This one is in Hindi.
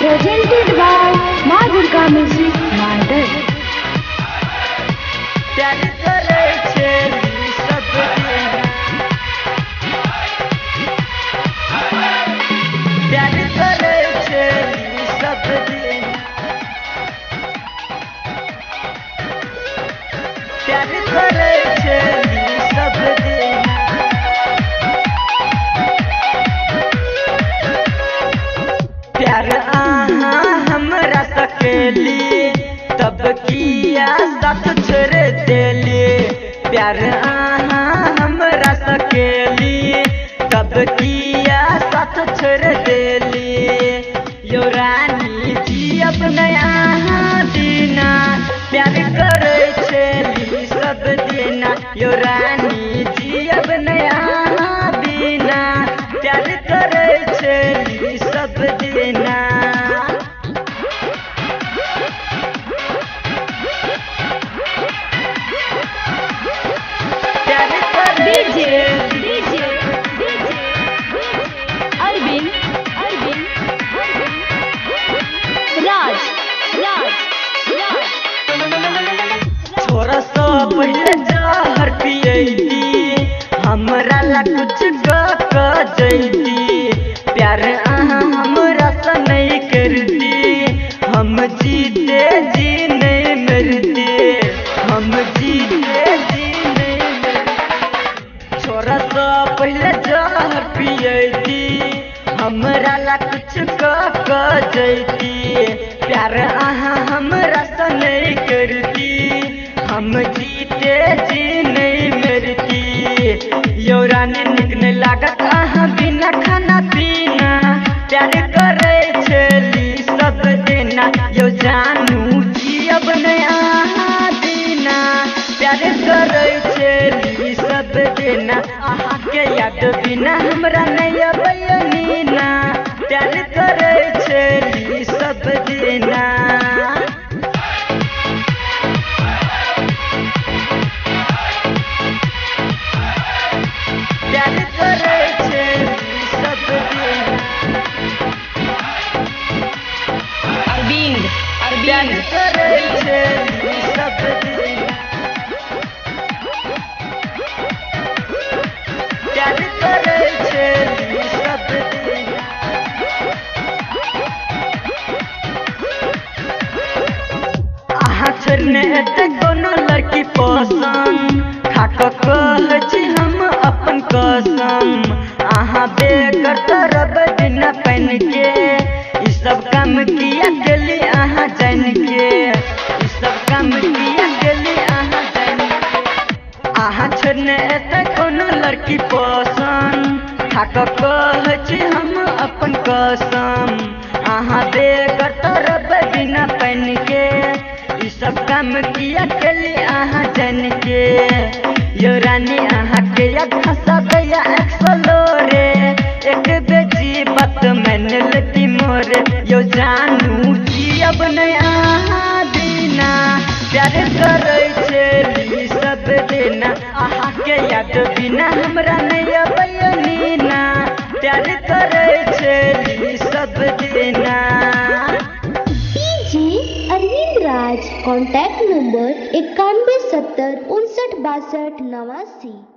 presented by माँ दुर्गा म्यूजिक मार्डर। प्यार करे छेली सब दिन, प्यार करे छेली सब दिन, प्यार करे छेली सब दिन। प्यार हमरा सकेली तब किया साथ छोड़ देली, प्यार हमरा सकेली तब किया साथ छोड़ देली। यो रानी जी अब नया दीना प्यार करे छेली सब दीना, यो रानी जी अब नया दीना प्यार करे छेली सब दीना। छोरा सो पहले जहर पियैती हमरा ला कुछ क जैती, प्यार हमरा से नहीं करती हम जीते जी नहीं मरती, हम जीते जी नहीं मरती। छोरा सो पहले जहर पियैती हमरा ला कुछ क जैती, प्यार हमरा से नहीं करती हम जीते जी नहीं मरती। यो रानी निक नहीं लागत बिना खाना पीना, प्यार करे छेली सब देना। यो जानू जी अब नया दीना प्यार करे छेली सब देना। आहा के याद बिना हमरा नहीं अबैनीना, प्यार करे छेली सब देना। प्यार करे छेली सब दिन, प्यार करे छेली सब दिन, प्यार करे छेली सब दिन। आहा छोड़ने एते कोनो लड़की पसंद खाक कह छी हम अपन कसम। आहा बेकर तरब दिन पहन के ई सब काम किया गेली आहा जान के, ई सब काम किया गेली आहा जान के। आहा छोड़ने एते कोनो लड़की पसंद खाक कह छी हम अपन कसम। आहा बेकर तरब दिन पहन के ई सब काम किया गेली आहा जान के। यो रानी आहा के याद हंसाबैया एक्सलो रे, एक बेजी बात मान लेती मोरे। यो जानू जी अब नया दीना प्यार करे छेली सब देना। आहा के याद बिना हमरा नहीं अबैनीना, प्यार करे छेली सब देना। अरविंद राज, कॉन्टैक्ट नंबर 9170 59 62 89।